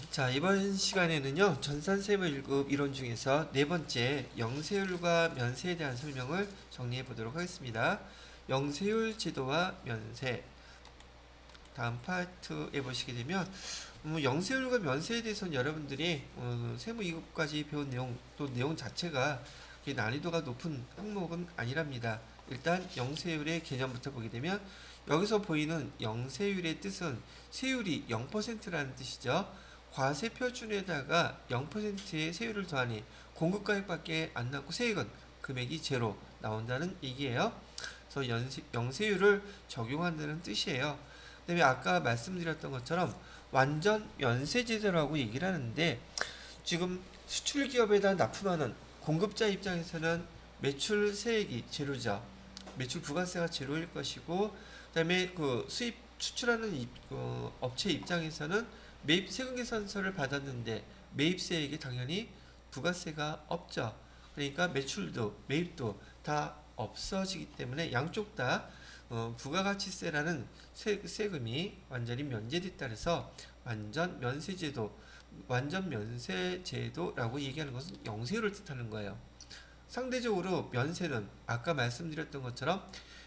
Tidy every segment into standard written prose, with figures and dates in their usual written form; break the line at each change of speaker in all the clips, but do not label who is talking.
자, 이번 시간에는요, 전산세무 1급 이론 중에서 네 번째 영세율과 면세에 대한 설명을 정리해 보도록 하겠습니다. 영세율 제도와 면세. 다음 파트에 보시게 되면, 영세율과 면세에 대해서는 여러분들이 세무 2급까지 배운 내용, 또 내용 자체가 난이도가 높은 항목은 아니랍니다. 일단 영세율의 개념부터 보게 되면, 여기서 보이는 영세율의 뜻은 세율이 0%라는 뜻이죠. 과세 표준에다가 0%의 세율을 더하니 공급가액밖에 안 남고 세액은 금액이 제로 나온다는 얘기예요. 그래서 영세율을 적용한다는 뜻이에요. 그다음에 아까 말씀드렸던 것처럼 완전 면세제도라고 얘기를 하는데, 지금 수출 기업에다 납품하는 공급자 입장에서는 매출 세액이 제로죠. 매출 부가세가 제로일 것이고, 그다음에 그 수입 수출하는 업체 입장에서는 매입 세금 계산서를 받았는데 매입세액이 당연히 부가세가 없죠. 그러니까 매출도 매입도 다 없어지기 때문에 양쪽 다 부가가치세라는 세금이 완전히 면제됐다 해서 완전 면세제도라고 얘기하는 것은 영세율을 뜻하는 거예요. 상대적으로 면세는 아까 말씀드렸던 것처럼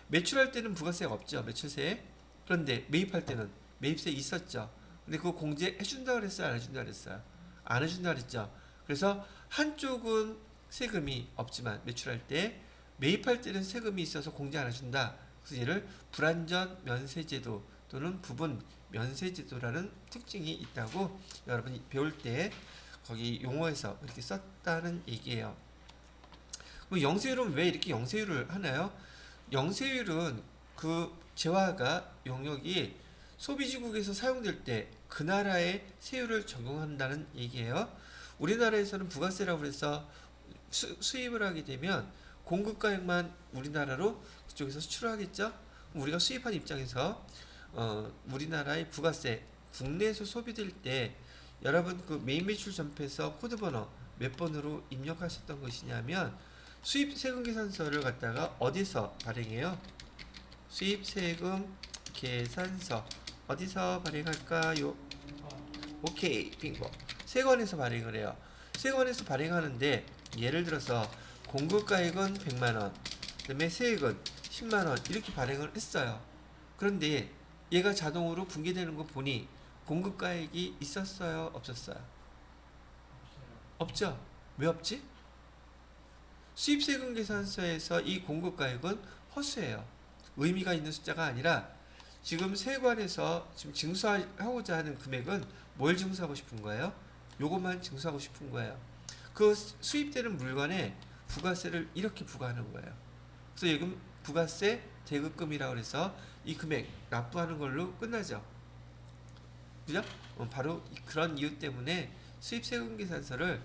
매출할 때는 부가세가 없죠. 매출세. 그런데 매입할 때는 매입세 있었죠. 근데 그거 공제해준다 그랬어요? 안 해준다 그랬어요? 안 해준다 그랬죠. 그래서 한쪽은 세금이 없지만 매출할 때, 매입할 때는 세금이 있어서 공제 안 해준다. 그래서 얘를 불완전 면세제도 또는 부분 면세제도라는 특징이 있다고 여러분이 배울 때 거기 용어에서 이렇게 썼다는 얘기예요. 그럼 영세율은 왜 이렇게 영세율을 하나요? 영세율은 그 재화가 용역이 소비지국에서 사용될 때 그 나라의 세율을 적용한다는 얘기예요. 우리나라에서는 부가세라고 해서 수입을 하게 되면 공급가액만 우리나라로 그쪽에서 수출을 하겠죠. 우리가 수입한 입장에서 우리나라의 부가세 국내에서 소비될 때, 여러분 그 메인 매출 전표에서 코드번호 몇 번으로 입력하셨던 것이냐면, 수입세금 계산서를 갖다가 어디서 발행해요? 수입세금 계산서 어디서 발행할까요? 오케이, 빙고. 세관에서 발행을 해요. 세관에서 발행하는데, 예를 들어서 공급가액은 100만원, 그 다음에 세액은 10만원 이렇게 발행을 했어요. 그런데 얘가 자동으로 분기되는 거 보니 공급가액이 있었어요? 없었어요? 없죠? 왜 없지? 수입세금 계산서에서 이 공급가액은 허수예요. 의미가 있는 숫자가 아니라, 지금 세관에서 지금 징수하고자 하는 금액은 뭘 징수하고 싶은 거예요? 요것만 징수하고 싶은 거예요. 그 수입되는 물건에 부가세를 이렇게 부과하는 거예요. 그래서 요금 부가세 대급금이라고 해서 이 금액 납부하는 걸로 끝나죠. 그죠? 바로 그런 이유 때문에 수입세금 계산서를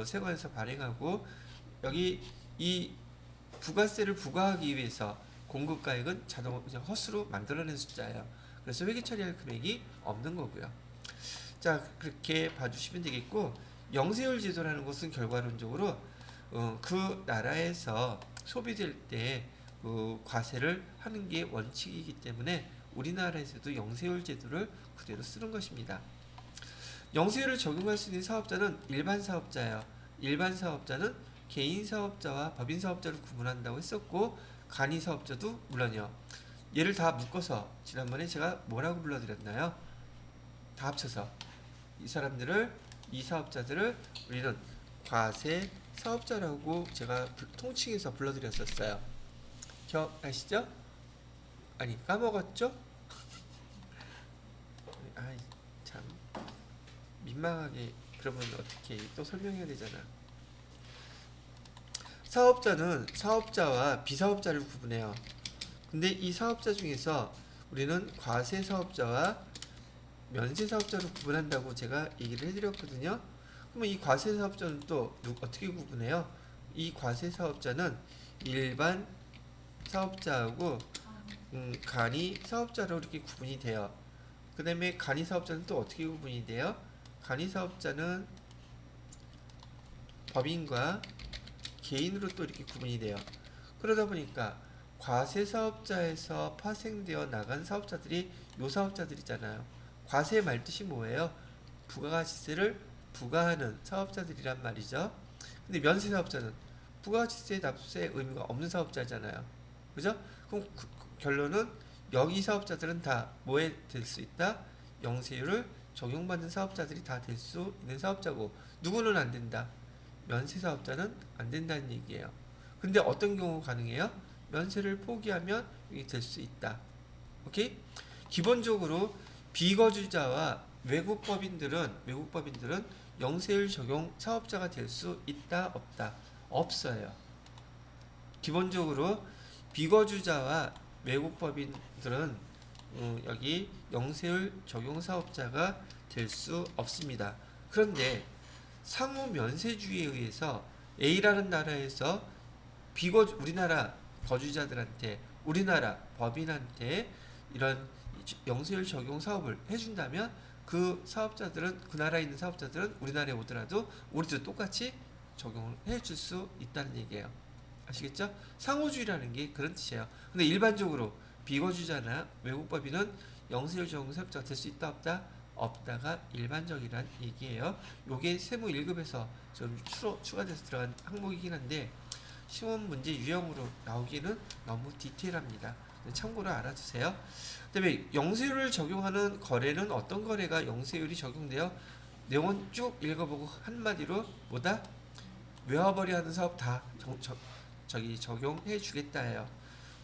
세관에서 발행하고, 여기 이 부가세를 부과하기 위해서 공급가액은 자동으로 그냥 허수로 만들어낸 숫자예요. 그래서 회계 처리할 금액이 없는 거고요. 자, 그렇게 봐주시면 되겠고, 영세율 제도라는 것은 결과론적으로 그 나라에서 소비될 때 과세를 하는 게 원칙이기 때문에 우리나라에서도 영세율 제도를 그대로 쓰는 것입니다. 영세율을 적용할 수 있는 사업자는 일반 사업자예요. 일반 사업자는 개인 사업자와 법인 사업자를 구분한다고 했었고, 간이 사업자도 물론이요. 얘를 다 묶어서 지난번에 제가 뭐라고 불러드렸나요? 다 합쳐서 이 사업자들을 우리는 과세 사업자라고 제가 통칭해서 불러드렸었어요. 기억나시죠? 아니, 까먹었죠? 아이, 참 민망하게. 그러면 어떻게 또 설명해야 되잖아. 사업자는 사업자와 비사업자를 구분해요. 근데 이 사업자 중에서 우리는 과세 사업자와 면세 사업자로 구분한다고 제가 얘기를 해드렸거든요. 그러면 이 과세 사업자는 또 어떻게 구분해요? 이 과세 사업자는 일반 사업자하고 간이 사업자로 이렇게 구분이 돼요. 그 다음에 간이 사업자는 또 어떻게 구분이 돼요? 간이 사업자는 법인과 개인으로 또 이렇게 구분이 돼요. 그러다 보니까 과세 사업자에서 파생되어 나간 사업자들이 요 사업자들이잖아요. 과세의 말뜻이 뭐예요? 부가가치세를 부과하는 사업자들이란 말이죠. 근데 면세 사업자는 부가가치세 납세 의무가 없는 사업자잖아요. 그죠? 그럼 결론은 여기 사업자들은 다 뭐에 될 수 있다? 영세율을 적용받는 사업자들이 다 될 수 있는 사업자고, 누구는 안 된다? 면세 사업자는 안 된다는 얘기예요. 근데 어떤 경우 가능해요? 면세를 포기하면 이게 될 수 있다. 오케이? 기본적으로 비거주자와 외국법인들은 영세율 적용 사업자가 될 수 있다, 없다? 없어요. 기본적으로 비거주자와 외국법인들은 여기 영세율 적용 사업자가 될 수 없습니다. 그런데 상호 면세주의에 의해서 A라는 나라에서 우리나라 거주자들한테, 우리나라 법인한테 이런 영세율 적용 사업을 해준다면 그 사업자들은, 그 나라에 있는 사업자들은 우리나라에 오더라도 우리도 똑같이 적용을 해줄 수 있다는 얘기예요. 아시겠죠? 상호주의라는 게 그런 뜻이에요. 근데 일반적으로 비거주자나 외국법인은 영세율 적용 사업자가 될 수 있다, 없다? 없다가 일반적이란 얘기예요. 요게 세무 1급에서 좀 추가돼서 들어간 항목이긴 한데 시험 문제 유형으로 나오기는 너무 디테일합니다. 참고로 알아두세요. 그 다음에 영세율을 적용하는 거래는 어떤 거래가 영세율이 적용돼요? 내용은 쭉 읽어보고 한마디로 뭐다? 외화벌이 하는 사업 다 적용해 주겠다예요.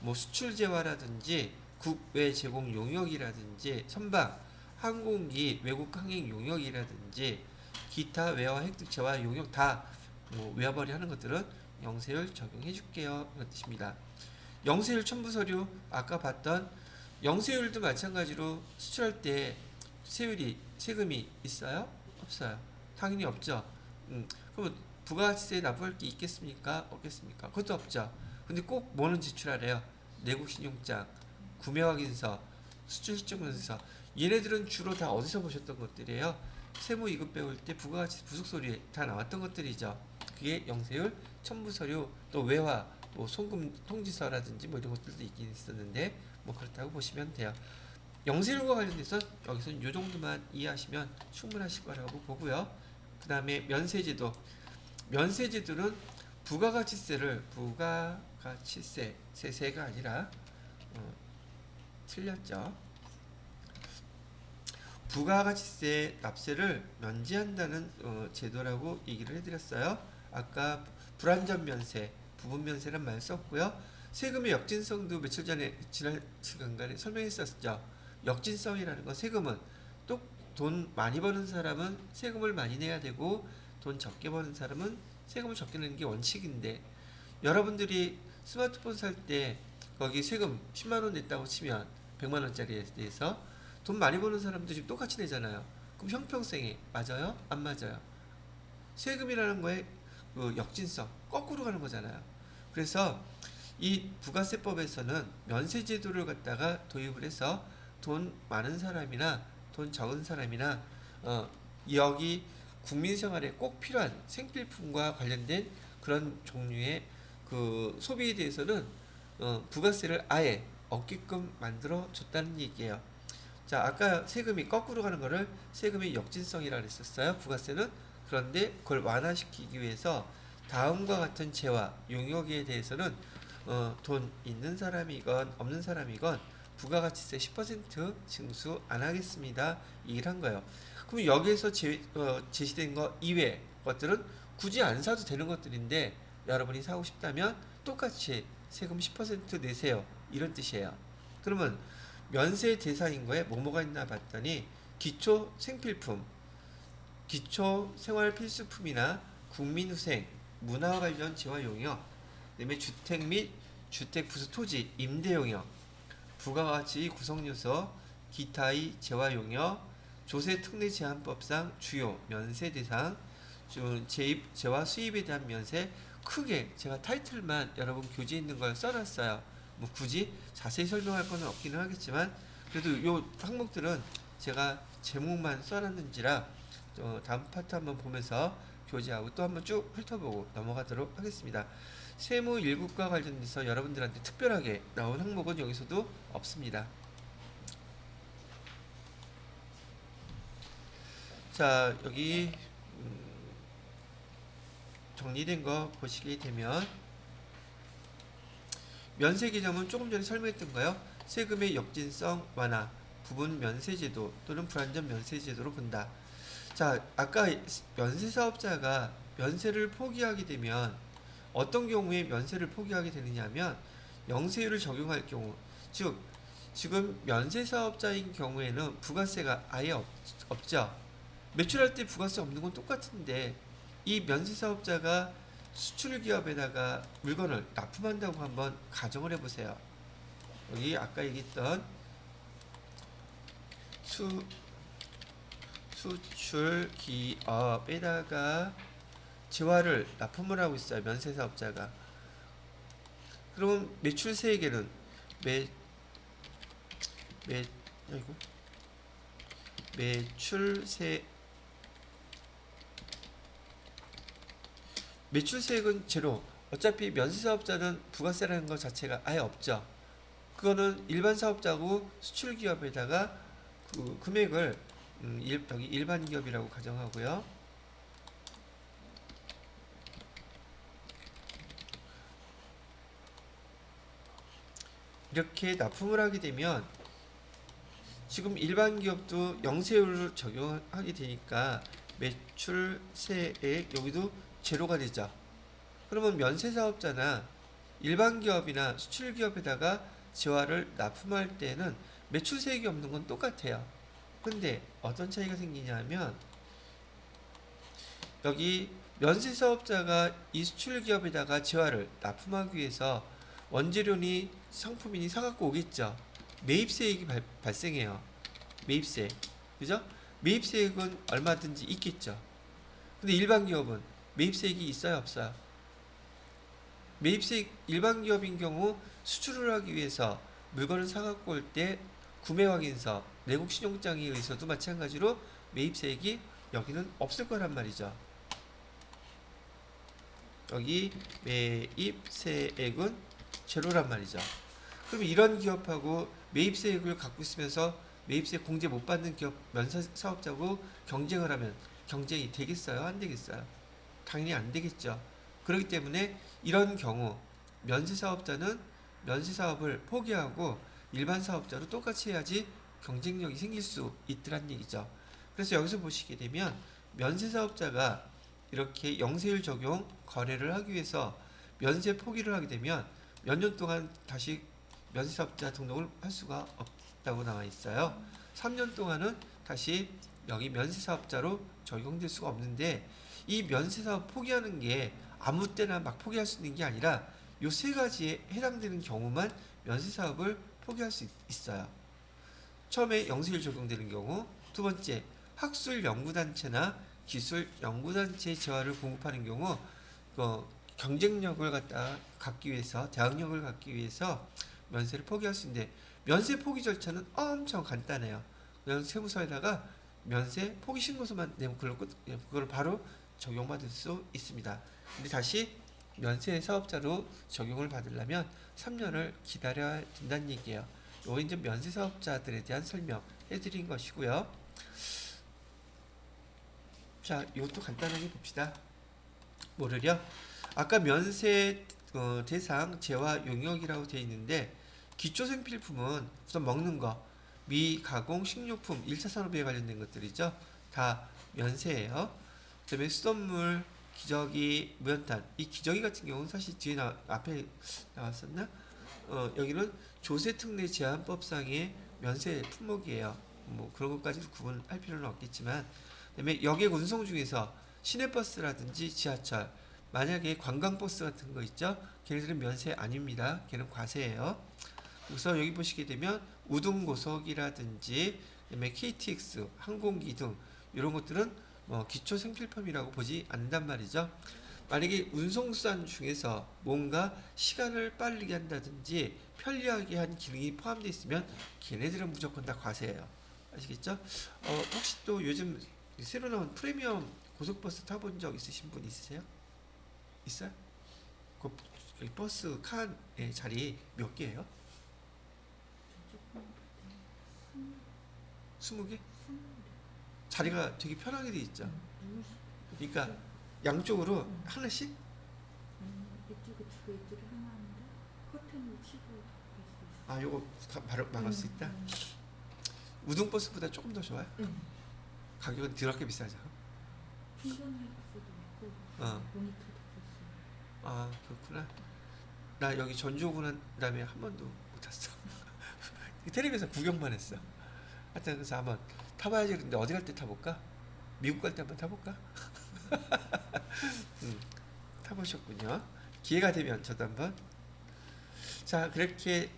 뭐 수출재화라든지 국외 제공 용역이라든지 선박, 항공기, 외국 항행 용역이라든지 기타 외화 획득 재화 용역 다 뭐 외화벌이 하는 것들은 영세율 적용해 줄게요. 이런 뜻입니다. 영세율 첨부 서류 아까 봤던 영세율도 마찬가지로 수출할 때 세금이 있어요? 없어요? 당연히 없죠. 그럼 부가가치세 납부할 게 있겠습니까? 없겠습니까? 그것도 없죠. 근데 꼭 뭐는 지출하래요? 내국신용장, 구매확인서, 수출실적문서. 얘네들은 주로 다 어디서 보셨던 것들이에요? 세무 2급 배울 때 부가가치세 부속서류에 다 나왔던 것들이죠. 그게 영세율 첨부서류, 또 외화, 뭐 송금 통지서라든지 뭐 이런 것들도 있긴 있었는데 뭐 그렇다고 보시면 돼요. 영세율과 관련해서 여기서는 이 정도만 이해하시면 충분하실 거라고 보고요. 그 다음에 면세제도. 면세제도는 세세가 아니라 틀렸죠. 부가가치세 납세를 면제한다는 제도라고 얘기를 해드렸어요. 아까 불완전 면세, 부분 면세란 말 썼고요. 세금의 역진성도 며칠 전에 지난 시간에 설명했었죠. 역진성이라는 건 세금은 또 돈 많이 버는 사람은 세금을 많이 내야 되고 돈 적게 버는 사람은 세금을 적게 내는 게 원칙인데, 여러분들이 스마트폰 살 때 거기 세금 10만원 냈다고 치면 100만원짜리에 대해서 돈 많이 버는 사람도 지금 똑같이 내잖아요. 그럼 형평성에 맞아요? 안 맞아요? 세금이라는 거에 그 역진성, 거꾸로 가는 거잖아요. 그래서 이 부가세법에서는 면세제도를 갖다가 도입을 해서 돈 많은 사람이나 돈 적은 사람이나 여기 국민생활에 꼭 필요한 생필품과 관련된 그런 종류의 그 소비에 대해서는 부가세를 아예 없게끔 만들어 줬다는 얘기예요. 자, 아까 세금이 거꾸로 가는 거를 세금의 역진성이라고 했었어요. 부가세는. 그런데 그걸 완화시키기 위해서 다음과 같은 재화, 용역에 대해서는 돈 있는 사람이건 없는 사람이건 부가가치세 10% 징수 안 하겠습니다. 얘기를 한 거예요. 그럼 여기에서 제시된 거 이외 것들은 굳이 안 사도 되는 것들인데 여러분이 사고 싶다면 똑같이 세금 10% 내세요. 이런 뜻이에요. 그러면 면세 대상인 거에 뭐가 있나 봤더니 기초 생필품, 기초 생활 필수품이나 국민후생, 문화와 관련 재화 용역, 그다음에 주택 및 주택 부수 토지 임대 용역, 부가가치 구성 요소, 기타의 재화 용역, 조세 특례 제한법상 주요 면세 대상, 재입 재화 수입에 대한 면세. 크게 제가 타이틀만 여러분 교재에 있는 걸 써놨어요. 뭐 굳이 자세히 설명할 건 없기는 하겠지만 그래도 요 항목들은 제가 제목만 써놨는지라 다음 파트 한번 보면서 교재하고 또 한번 쭉 훑어보고 넘어가도록 하겠습니다. 세무 1급과 관련해서 여러분들한테 특별하게 나온 항목은 여기서도 없습니다. 자, 여기 정리된 거 보시게 되면 면세 개념은 조금 전에 설명했던 거요. 세금의 역진성 완화, 부분 면세제도 또는 불완전 면세제도로 본다. 자, 아까 면세사업자가 면세를 포기하게 되면 어떤 경우에 면세를 포기하게 되느냐면 영세율을 적용할 경우, 즉 지금 면세사업자인 경우에는 부가세가 아예 없죠. 매출할 때 부가세 없는 건 똑같은데 이 면세사업자가 수출기업에다가 물건을 납품한다고 한번 가정을 해보세요. 여기 아까 얘기했던 수출기업에다가 재화를 납품을 하고 있어요. 면세사업자가. 그러면 매출세에게는 아이고, 매출세액은 제로. 어차피 면세사업자는 부가세라는 것 자체가 아예 없죠. 그거는 일반 사업자고 수출기업에다가 그 금액을 여기 일반 기업이라고 가정하고요. 이렇게 납품을 하게 되면 지금 일반 기업도 영세율을 적용하게 되니까 매출세액 여기도 제로가 되죠. 그러면 면세사업자나 일반 기업이나 수출 기업에다가 재화를 납품할 때는 매출세액이 없는 건 똑같아요. 근데 어떤 차이가 생기냐면 여기 면세사업자가 이 수출 기업에다가 재화를 납품하기 위해서 원재료니 상품이니 사갖고 오겠죠. 매입세액이 발생해요. 매입세. 그죠? 매입세액은 얼마든지 있겠죠. 근데 일반 기업은 매입세액이 있어요, 없어요? 매입세액 일반 기업인 경우 수출을 하기 위해서 물건을 사갖고 올 때 구매 확인서, 내국 신용장에 의해서도 마찬가지로 매입세액이 여기는 없을 거란 말이죠. 여기 매입세액은 제로란 말이죠. 그럼 이런 기업하고 매입세액을 갖고 있으면서 매입세 공제 못 받는 기업 면세사업자고 경쟁을 하면 경쟁이 되겠어요? 안 되겠어요? 당연히 안 되겠죠. 그렇기 때문에 이런 경우 면세사업자는 면세사업을 포기하고 일반 사업자로 똑같이 해야지 경쟁력이 생길 수 있더란 얘기죠. 그래서 여기서 보시게 되면 면세사업자가 이렇게 영세율 적용 거래를 하기 위해서 면세 포기를 하게 되면 몇 년 동안 다시 면세사업자 등록을 할 수가 없다고 나와 있어요. 3년 동안은 다시 여기 면세사업자로 적용될 수가 없는데 이 면세사업 포기하는 게 아무 때나 막 포기할 수 있는 게 아니라 요 세 가지에 해당되는 경우만 면세사업을 포기할 수 있어요. 처음에 영세율 적용되는 경우, 두 번째 학술연구단체나 기술연구단체의 재화를 공급하는 경우 경쟁력을 갖기 위해서 대항력을 갖기 위해서 면세를 포기할 수 있는데 면세 포기 절차는 엄청 간단해요. 그냥 세무서에다가 면세 포기 신고서만 내면 그걸 바로 적용받을 수 있습니다. 근데 다시 면세 사업자로 적용을 받으려면 3년을 기다려야 된다는 얘기예요. 요거 이제 면세 사업자들에 대한 설명해 드린 것이고요. 자, 이것도 간단하게 봅시다. 뭐를요? 아까 면세 대상 재화 용역이라고 되어 있는데 기초생필품은 우선 먹는 거, 미가공 식료품 1차 산업에 관련된 것들이죠. 다 면세예요. 그다음에 수돗물, 기저귀, 무연탄. 이 기저귀 같은 경우는 사실 뒤에 앞에 나왔었나? 여기는 조세특례 제한법상의 면세 품목이에요. 뭐 그런 것까지 구분할 필요는 없겠지만, 그다음에 여객 운송 중에서 시내버스라든지 지하철, 만약에 관광버스 같은 거 있죠? 걔네들은 면세 아닙니다. 걔는 과세예요. 그래서 여기 보시게 되면 우등고속이라든지 그다음에 KTX, 항공기 등 이런 것들은 기초 생필품이라고 보지 않는단 말이죠. 만약에 운송수단 중에서 뭔가 시간을 빠르게 한다든지 편리하게 한 기능이 포함되어 있으면 걔네들은 무조건 다 과세예요. 아시겠죠? 혹시 또 요즘 새로 나온 프리미엄 고속버스 타본 적 있으신 분 있으세요? 있어요? 그 버스 칸의 자리 몇 개예요? 20개? 자리가 되게 편하게 돼 있죠.
누울
그러니까
있죠.
양쪽으로 하나씩.
이쪽에 두 개, 이쪽에 하나 하는데 커튼을 치고 갈 수 있어.
아, 요거 바로 막을 수 있다. 우등버스보다 조금 더 좋아요. 가격은 더럽게 비싸죠.
충전할 수도 있고 모니터도 볼 수 있고.
아, 그렇구나. 나 여기 전주 오고 난 다음에 한 번도 못 탔어. 텔레비에서 구경만 했어. 하여튼 그래서 한번 타봐야지. 그런데 어디 갈 때 타볼까? 미국 갈 때 한번 타볼까? 타보셨군요. 기회가 되면 저도 한번. 자, 그렇게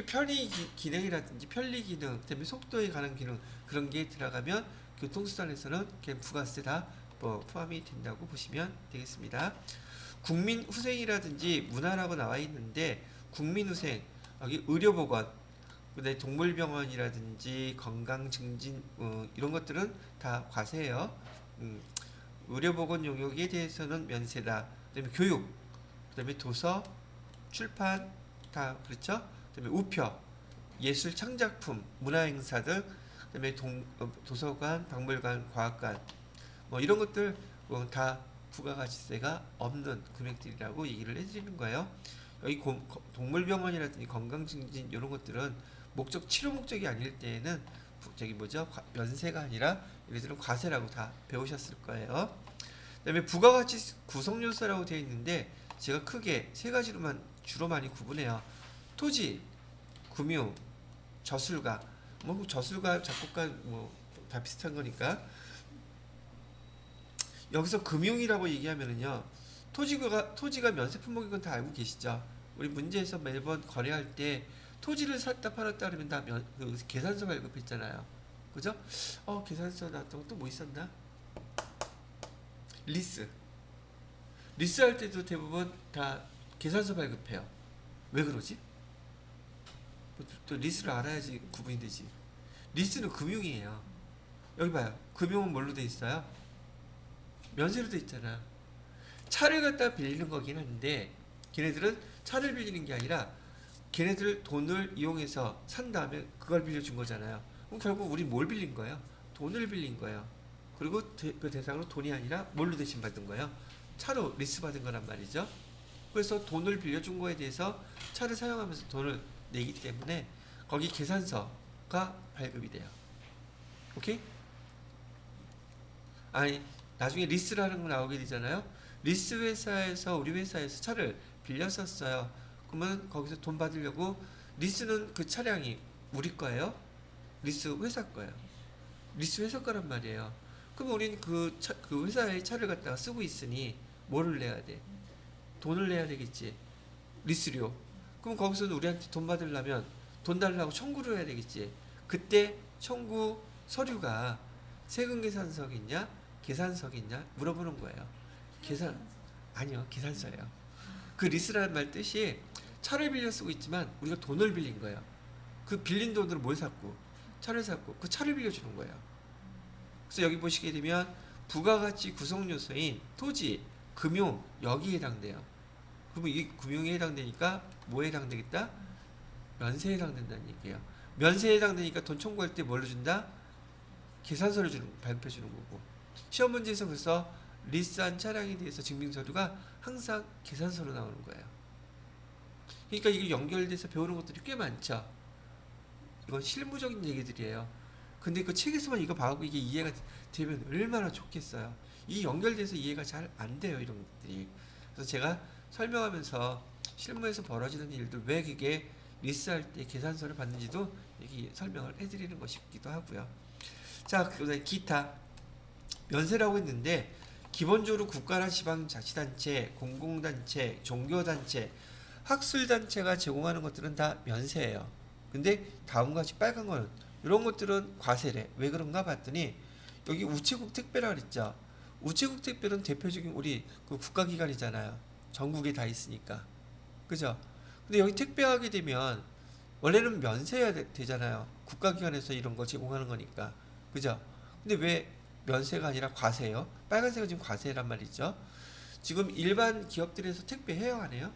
편의 기능이라든지 편리 기능, 그다음에 속도에 관한 기능 그런 게 들어가면 교통수단에서는 그냥 부가세 다 포함이 된다고 보시면 되겠습니다. 국민후생이라든지 문화라고 나와 있는데 국민후생 여기 의료보건, 그다음에 동물병원이라든지 건강증진 이런 것들은 다 과세예요. 의료보건 용역에 대해서는 면세다. 그다음에 교육, 그다음에 도서, 출판 다 그렇죠. 그다음에 우표, 예술 창작품, 문화행사 등, 그다음에 도서관, 박물관, 과학관 뭐 이런 것들 다 부가가치세가 없는 금액들이라고 얘기를 해드리는 거예요. 여기 동물병원이라든지 건강증진 이런 것들은 치료 목적이 아닐 때에는 면세가 아니라 얘네들은 과세라고 다 배우셨을 거예요. 그다음에 부가가치 구성요소라고 되어 있는데 제가 크게 세 가지로만 주로 많이 구분해요. 토지, 금융, 저술가. 뭐 저술가, 작곡가 뭐 다 비슷한 거니까. 여기서 금융이라고 얘기하면은요, 토지가 면세 품목인 건 다 알고 계시죠? 우리 문제에서 매번 거래할 때 토지를 샀다 팔았다 그러면 다 계산서 발급했잖아요. 그죠? 계산서 나왔던 것도 뭐 있었나? 리스 할 때도 대부분 다 계산서 발급해요. 왜 그러지? 또 리스를 알아야지 구분이 되지. 리스는 금융이에요. 여기 봐요. 금융은 뭘로 돼 있어요? 면세로 돼 있잖아. 차를 갖다 빌리는 거긴 한데 걔네들은 차를 빌리는 게 아니라 걔네들 돈을 이용해서 산 다음에 그걸 빌려준 거잖아요. 그럼 결국 우리 뭘 빌린 거예요? 돈을 빌린 거예요. 그리고 그 대상으로 돈이 아니라 뭘로 대신 받은 거예요? 차로 리스 받은 거란 말이죠. 그래서 돈을 빌려준 거에 대해서 차를 사용하면서 돈을 내기 때문에 거기 계산서가 발급이 돼요. 오케이? 아니, 나중에 리스라는 거 나오게 되잖아요. 리스 회사에서 우리 회사에서 차를 빌렸었어요. 그러면 거기서 돈 받으려고 리스는 그 차량이 우리 거예요? 리스 회사 거예요. 리스 회사 거란 말이에요. 그럼 우리는 그 회사의 차를 갖다가 쓰고 있으니 뭐를 내야 돼? 돈을 내야 되겠지. 리스료. 그럼 거기서는 우리한테 돈 받으려면 돈 달라고 청구를 해야 되겠지. 그때 청구 서류가 세금 계산서겠냐? 계산서겠냐? 물어보는 거예요. 아니요. 계산서예요. 그 리스라는 말 뜻이 차를 빌려 쓰고 있지만 우리가 돈을 빌린 거예요. 그 빌린 돈으로 뭘 샀고? 차를 샀고 그 차를 빌려주는 거예요. 그래서 여기 보시게 되면 부가가치 구성요소인 토지, 금융 여기에 해당돼요. 그러면 이 금융에 해당되니까 뭐에 해당되겠다? 면세에 해당된다는 얘기예요. 면세에 해당되니까 돈 청구할 때 뭘로 준다? 계산서를 발급해 주는 거고. 시험 문제에서 그래서 리스한 차량에 대해서 증빙서류가 항상 계산서로 나오는 거예요. 그러니까 이게 연결돼서 배우는 것들이 꽤 많죠. 이건 실무적인 얘기들이에요. 근데 그 책에서만 이거 봐고 이게 이해가 되면 얼마나 좋겠어요. 이 연결돼서 이해가 잘 안 돼요, 이런 것들이. 그래서 제가 설명하면서 실무에서 벌어지는 일들 왜 그게 리스할 때 계산서를 받는지도 이렇게 설명을 해드리는 것이기도 하고요. 자, 그다음에 기타 면세라고 했는데 기본적으로 국가나 지방자치단체, 공공단체, 종교단체, 학술단체가 제공하는 것들은 다 면세예요. 근데 다음과 같이 빨간 거는 이런 것들은 과세래. 왜 그런가 봤더니 여기 우체국 택배라 그랬죠. 우체국 택배는 대표적인 우리 그 국가기관이잖아요. 전국에 다 있으니까. 그죠? 근데 여기 택배하게 되면 원래는 면세해야 되잖아요. 국가기관에서 이런 거 제공하는 거니까. 그죠? 근데 왜 면세가 아니라 과세예요? 빨간색은 지금 과세란 말이죠. 지금 일반 기업들에서 택배 해요, 안 해요?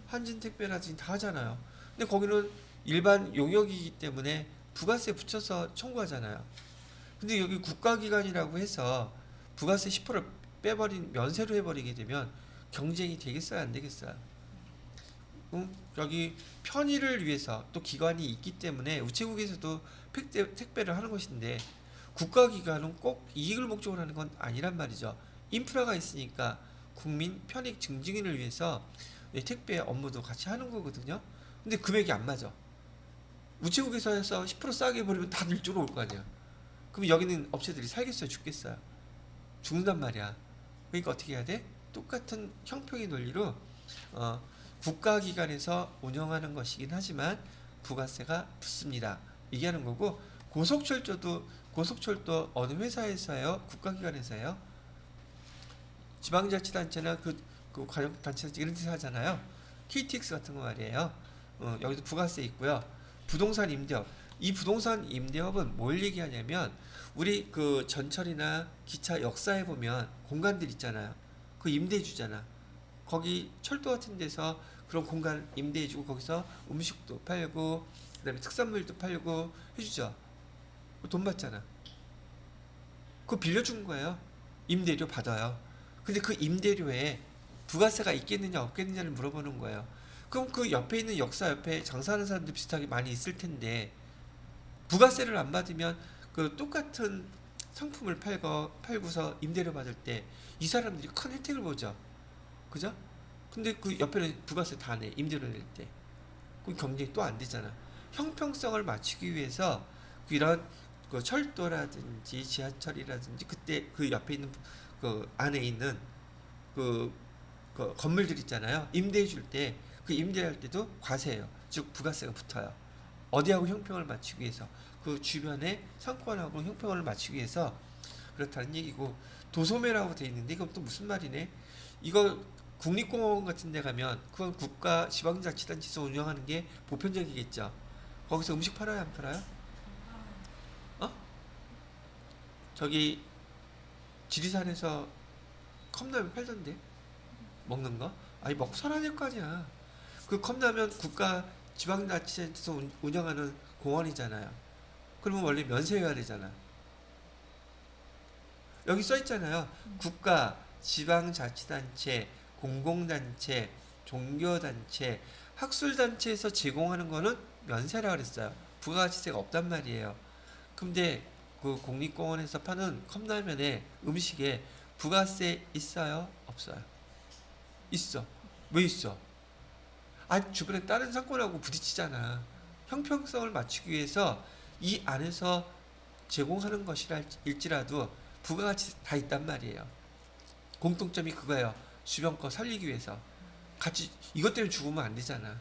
한진택배라든지 다 하잖아요. 근데 거기는 일반 용역이기 때문에 부가세 붙여서 청구하잖아요. 근데 여기 국가기관이라고 해서 부가세 10%를 빼버린 면세로 해버리게 되면 경쟁이 되겠어요, 안 되겠어요? 여기 편의를 위해서 또 기관이 있기 때문에 우체국에서도 택배를 하는 것인데 국가기관은 꼭 이익을 목적으로 하는 건 아니란 말이죠. 인프라가 있으니까 국민 편익 증진을 위해서 택배 업무도 같이 하는 거거든요. 근데 금액이 안 맞아. 우체국에서 해서 10% 싸게 해버리면 다들 이쪽으로 올 거 아니야. 그럼 여기는 업체들이 살겠어요, 죽겠어요? 죽는단 말이야. 그러니까 어떻게 해야 돼? 똑같은 형평의 논리로 국가기관에서 운영하는 것이긴 하지만 부가세가 붙습니다. 얘기하는 거고, 고속철도 어느 회사에서요? 국가기관에서요? 지방자치단체나 그 관영단체 이런 데서 하잖아요. KTX 같은 거 말이에요. 여기도 부가세 있고요. 부동산 임대업. 이 부동산 임대업은 뭘 얘기하냐면 우리 그 전철이나 기차 역사에 보면 공간들 있잖아요. 그 임대해 주잖아. 거기 철도 같은 데서 그런 공간 임대해 주고 거기서 음식도 팔고 그다음에 특산물도 팔고 해주죠. 돈 받잖아. 그거 빌려준 거예요. 임대료 받아요. 근데 그 임대료에 부가세가 있겠느냐 없겠느냐를 물어보는 거예요. 그럼 그 옆에 있는 역사 옆에 장사하는 사람들 비슷하게 많이 있을 텐데 부가세를 안 받으면 그 똑같은 상품을 팔고서 임대료 받을 때 이 사람들이 큰 혜택을 보죠. 그죠? 근데 그 옆에는 부가세 다 내, 임대료 낼 때. 그럼 경쟁이 또 안 되잖아. 형평성을 맞추기 위해서 이런 그 철도라든지 지하철이라든지 그때 그 옆에 있는 그 안에 있는 그, 그 건물들 있잖아요. 임대해 줄 때 그 임대할 때도 과세예요. 즉 부가세가 붙어요. 어디하고 형평을 맞추기 위해서 그 주변의 상권하고 형평을 맞추기 위해서 그렇다는 얘기고 도소매라고 돼 있는데 이건 또 무슨 말이네? 이거 국립공원 같은 데 가면 그건 국가 지방자치단체에서 운영하는 게 보편적이겠죠. 거기서 음식 팔아요, 안 팔아요? 어? 저기 지리산에서 컵라면 팔던데 먹는 거? 아니 먹고 살아야 될 거 아니야. 그 컵라면 국가 지방자치단체에서 운영하는 공원이잖아요. 그러면 원래 면세여야 되잖아. 여기 써 있잖아요. 국가, 지방자치단체, 공공단체, 종교단체, 학술단체에서 제공하는 거는 면세라 그랬어요. 부가가치세가 없단 말이에요. 근데 그 국립공원에서 파는 컵라면에 음식에 부가세 있어요? 없어요? 있어. 왜 있어? 아, 주변에 다른 상권하고 부딪히잖아. 형평성을 맞추기 위해서 이 안에서 제공하는 것일지라도 부가가치 다 있단 말이에요. 공통점이 그거예요. 주변 거 살리기 위해서. 같이 이것 때문에 죽으면 안 되잖아.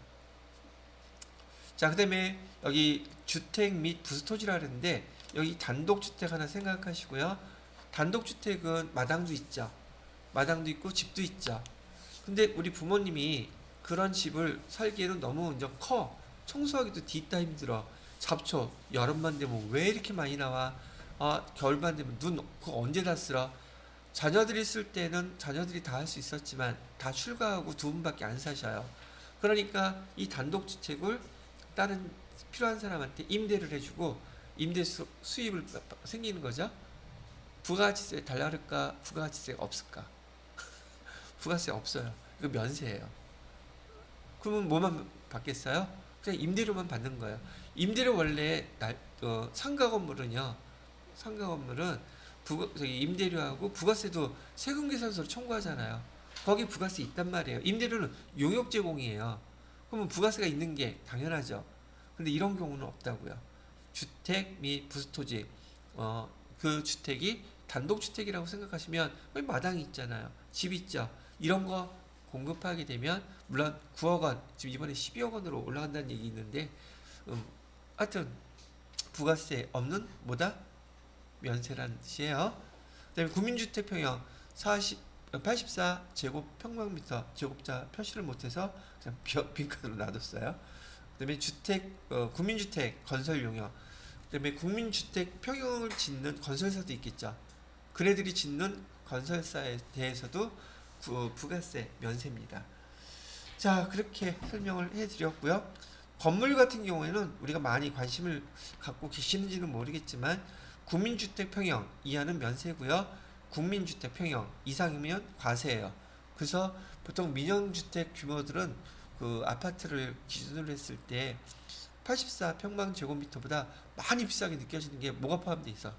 자, 그다음에 여기 주택 및 부수토지라 그러는데 여기 단독주택 하나 생각하시고요. 단독주택은 마당도 있죠. 마당도 있고 집도 있죠. 근데 우리 부모님이 그런 집을 살기에는 너무 이제 커. 청소하기도 뒤따 힘들어. 잡초 여름만 되면 왜 이렇게 많이 나와? 겨울만 되면 눈 그거 언제 다 쓸어? 자녀들이 쓸 때는 자녀들이 다 할 수 있었지만 다 출가하고 두 분밖에 안 사셔요. 그러니까 이 단독주택을 다른 필요한 사람한테 임대를 해주고 임대 수입을 생기는 거죠. 부가가치세 달라 그럴까? 부가가치세가 없을까? 부가세 없어요. 이거 면세예요. 그러면 뭐만 받겠어요? 그냥 임대료만 받는 거예요. 임대료 원래 상가 건물은요. 상가 건물은 임대료하고 부가세도 세금계산서로 청구하잖아요. 거기 부가세 있단 말이에요. 임대료는 용역 제공이에요. 그러면 부가세가 있는 게 당연하죠. 근데 이런 경우는 없다고요. 주택 및 부수토지, 그 주택이 단독주택이라고 생각하시면 거기 마당이 있잖아요. 집 있죠. 이런 거 공급하게 되면 물론 9억 원, 지금 이번에 12억 원으로 올라간다는 얘기 있는데 하여튼 부가세 없는 뭐다? 면세라는 뜻이에요. 그다음에 국민주택 평형 84제곱평방미터 제곱자 표시를 못해서 그냥 빈칸으로 놔뒀어요. 그다음에 국민주택 건설 용역. 그다음에 국민주택 평형을 짓는 건설사도 있겠죠. 그네들이 짓는 건설사에 대해서도 부가세 면세입니다. 자, 그렇게 설명을 해드렸고요. 건물 같은 경우에는 우리가 많이 관심을 갖고 계시는지는 모르겠지만 국민주택 평형 이하는 면세고요. 국민주택 평형 이상이면 과세예요. 그래서 보통 민영주택 규모들은 그 아파트를 기준으로 했을 때 84평방제곱미터보다 많이 비싸게 느껴지는 게 뭐가 포함되어 있어?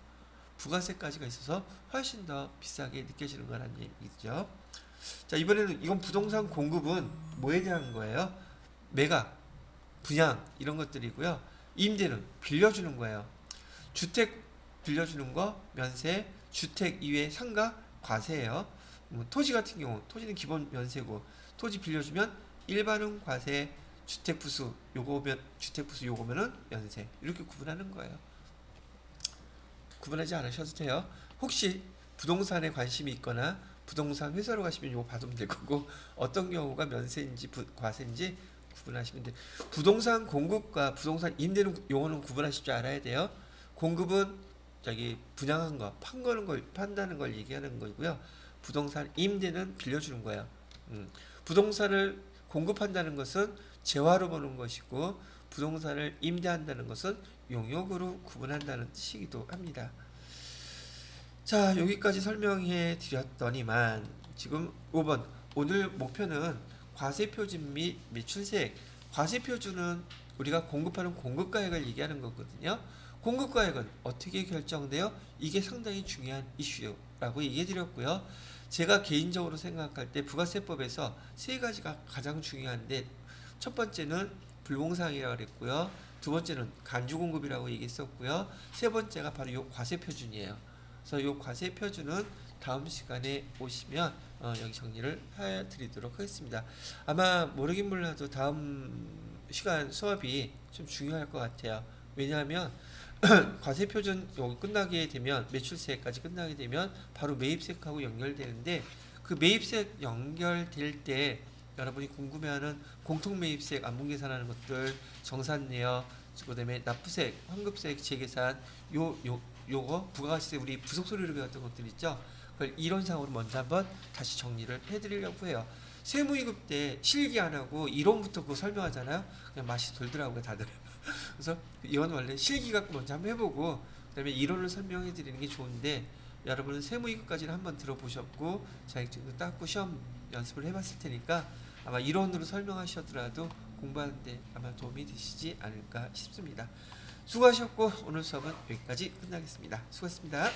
부가세까지가 있어서 훨씬 더 비싸게 느껴지는 거라는 얘기죠. 자, 이번에는 이건 부동산 공급은 뭐에 대한 거예요? 매각, 분양 이런 것들이고요. 임대는 빌려주는 거예요. 주택 빌려주는 거 면세, 주택 이외 상가 과세예요. 토지 같은 경우 토지는 기본 면세고 토지 빌려주면 일반은 과세, 주택부수 요거면은 면세 이렇게 구분하는 거예요. 구분하지 않으셔도 돼요. 혹시 부동산에 관심이 있거나 부동산 회사로 가시면 이거 받으면 될 거고 어떤 경우가 면세인지 과세인지 구분하시면 돼요. 부동산 공급과 부동산 임대는 용어는 구분하실 줄 알아야 돼요. 공급은 저기 분양한 거, 판다는 걸 얘기하는 거고요. 부동산 임대는 빌려주는 거예요. 부동산을 공급한다는 것은 재화로 보는 것이고 부동산을 임대한다는 것은 용역으로 구분한다는 뜻이기도 합니다. 자, 여기까지 설명해 드렸더니만 지금 5번 오늘 목표는 과세표준 및 매출세액. 과세표준은 우리가 공급하는 공급가액을 얘기하는 거거든요. 공급가액은 어떻게 결정돼요? 이게 상당히 중요한 이슈라고 얘기해 드렸고요. 제가 개인적으로 생각할 때 부가세법에서 세 가지가 가장 중요한데 첫 번째는 불공상이라고 그랬고요. 두 번째는 간주공급이라고 얘기했었고요. 세 번째가 바로 요 과세표준이에요. 그래서 요 과세표준은 다음 시간에 오시면 여기 정리를 해드리도록 하겠습니다. 아마 모르긴 몰라도 다음 시간 수업이 좀 중요할 것 같아요. 왜냐하면 과세표준 여기 끝나게 되면 매출세까지 끝나게 되면 바로 매입세하고 연결되는데 그 매입세 연결될 때 여러분이 궁금해하는 공통매입세 안분계산하는 것들 정산내역 그다음에 납부세, 환급세 재계산 요거 부가가치세 우리 부속소리로 배웠던 것들 있죠. 그걸 이론상으로 먼저 한번 다시 정리를 해드리려고 해요. 세무이급 때 실기 안 하고 이론부터 그거 설명하잖아요. 그냥 맛이 돌더라고요 다들. 그래서 이건 원래 실기 갖고 먼저 한번 해보고 그다음에 이론을 설명해 드리는 게 좋은데 여러분은 세무이급까지는 한번 들어보셨고 자격증도 땄고 시험 연습을 해봤을 테니까 아마 이론으로 설명하시더라도 공부하는데 아마 도움이 되시지 않을까 싶습니다. 수고하셨고 오늘 수업은 여기까지 끝나겠습니다. 수고하셨습니다.